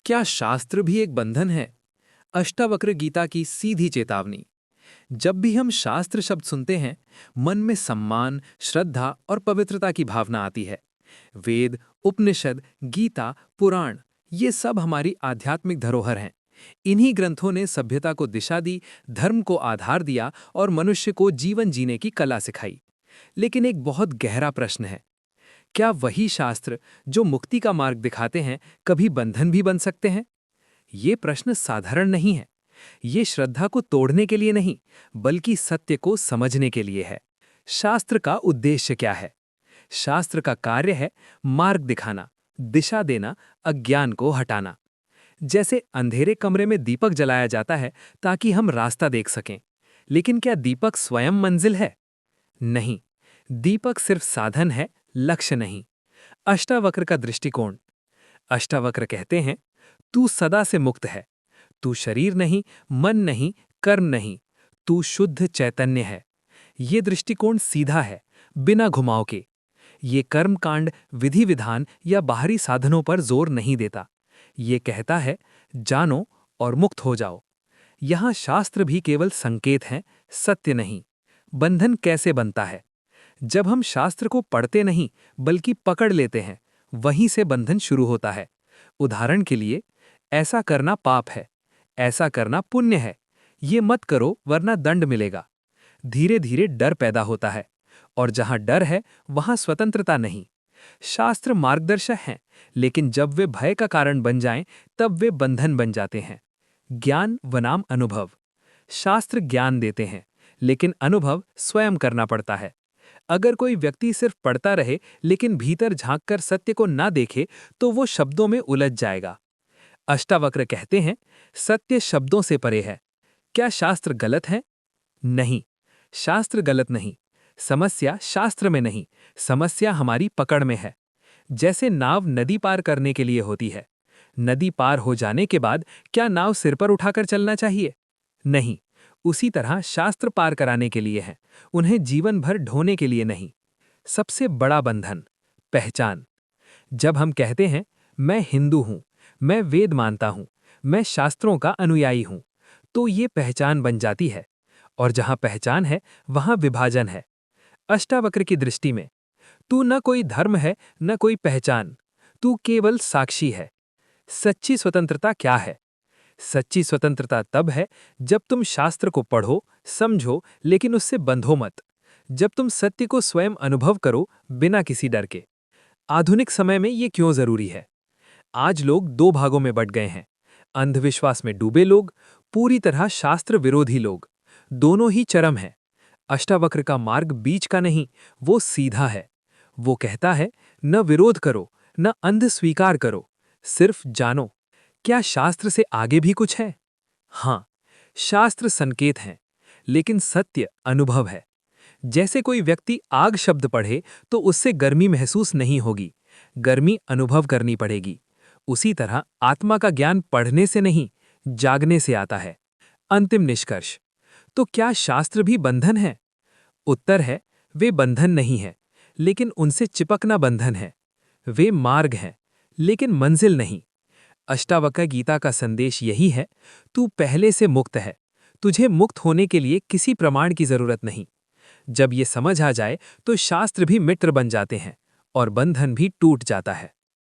क्या शास्त्र भी एक बंधन है? अष्टावक्र गीता की सीधी चेतावनी। जब भी हम शास्त्र शब्द सुनते हैं, मन में सम्मान, श्रद्धा और पवित्रता की भावना आती है। वेद, उपनिषद, गीता, पुराण, ये सब हमारी आध्यात्मिक धरोहर हैं। इन्हीं ग्रंथों ने सभ्यता को दिशा दी, धर्म को आधार दिया और मनुष्य को जीवन जीने की कला सिखाई। लेकिन एक बहुत गहरा प्रश्न है, क्या वही शास्त्र जो मुक्ति का मार्ग दिखाते हैं कभी बंधन भी बन सकते हैं? ये प्रश्न साधारण नहीं है। ये श्रद्धा को तोड़ने के लिए नहीं, बल्कि सत्य को समझने के लिए है। शास्त्र का उद्देश्य क्या है? शास्त्र का कार्य है मार्ग दिखाना, दिशा देना, अज्ञान को हटाना। जैसे अंधेरे कमरे में दीपक जलाया जाता है ताकि हम रास्ता देख सकें। लेकिन क्या दीपक स्वयं मंजिल है? नहीं, दीपक सिर्फ साधन है, लक्ष्य नहीं। अष्टावक्र का दृष्टिकोण। अष्टावक्र कहते हैं, तू सदा से मुक्त है। तू शरीर नहीं, मन नहीं, कर्म नहीं, तू शुद्ध चैतन्य है। ये दृष्टिकोण सीधा है, बिना घुमाव के। ये कर्मकांड, विधि विधान या बाहरी साधनों पर जोर नहीं देता। ये कहता है, जानो और मुक्त हो जाओ। यहाँ शास्त्र भी केवल संकेत हैं, सत्य नहीं। बंधन कैसे बनता है? जब हम शास्त्र को पढ़ते नहीं, बल्कि पकड़ लेते हैं, वहीं से बंधन शुरू होता है। उदाहरण के लिए, ऐसा करना पाप है, ऐसा करना पुण्य है, ये मत करो वरना दंड मिलेगा। धीरे धीरे डर पैदा होता है, और जहां डर है वहां स्वतंत्रता नहीं। शास्त्र मार्गदर्शक हैं, लेकिन जब वे भय का कारण बन जाएं, तब वे बंधन बन जाते हैं। ज्ञान बनाम अनुभव। शास्त्र ज्ञान देते हैं, लेकिन अनुभव स्वयं करना पड़ता है। अगर कोई व्यक्ति सिर्फ पढ़ता रहे लेकिन भीतर झांककर सत्य को ना देखे, तो वो शब्दों में उलझ जाएगा। अष्टावक्र कहते हैं, सत्य शब्दों से परे है। क्या शास्त्र गलत है? नहीं, शास्त्र गलत नहीं। समस्या शास्त्र में नहीं, समस्या हमारी पकड़ में है। जैसे नाव नदी पार करने के लिए होती है। नदी पार हो जाने के बाद क्या नाव सिर पर उठाकर चलना चाहिए? नहीं। उसी तरह शास्त्र पार कराने के लिए हैं, उन्हें जीवन भर ढोने के लिए नहीं। सबसे बड़ा बंधन, पहचान। जब हम कहते हैं, मैं हिंदू हूं, मैं वेद मानता हूं, मैं शास्त्रों का अनुयायी हूं, तो ये पहचान बन जाती है। और जहां पहचान है, वहां विभाजन है। अष्टावक्र की दृष्टि में, तू न कोई धर्म है, न कोई पहचान, तू केवल साक्षी है। सच्ची स्वतंत्रता क्या है? सच्ची स्वतंत्रता तब है जब तुम शास्त्र को पढ़ो, समझो, लेकिन उससे बंधो मत। जब तुम सत्य को स्वयं अनुभव करो, बिना किसी डर के। आधुनिक समय में ये क्यों जरूरी है? आज लोग दो भागों में बंट गए हैं। अंधविश्वास में डूबे लोग, पूरी तरह शास्त्र विरोधी लोग। दोनों ही चरम हैं। अष्टावक्र का मार्ग बीच का नहीं, वो सीधा है। वो कहता है, न विरोध करो, न अंध स्वीकार करो, सिर्फ जानो। क्या शास्त्र से आगे भी कुछ है? हाँ, शास्त्र संकेत हैं, लेकिन सत्य अनुभव है। जैसे कोई व्यक्ति आग शब्द पढ़े तो उससे गर्मी महसूस नहीं होगी, गर्मी अनुभव करनी पड़ेगी। उसी तरह आत्मा का ज्ञान पढ़ने से नहीं, जागने से आता है। अंतिम निष्कर्ष, तो क्या शास्त्र भी बंधन है? उत्तर है, वे बंधन नहीं है, लेकिन उनसे चिपकना बंधन है। वे मार्ग हैं, लेकिन मंजिल नहीं। अष्टावक्र गीता का संदेश यही है, तू पहले से मुक्त है। तुझे मुक्त होने के लिए किसी प्रमाण की जरूरत नहीं। जब ये समझ आ जाए, तो शास्त्र भी मित्र बन जाते हैं और बंधन भी टूट जाता है।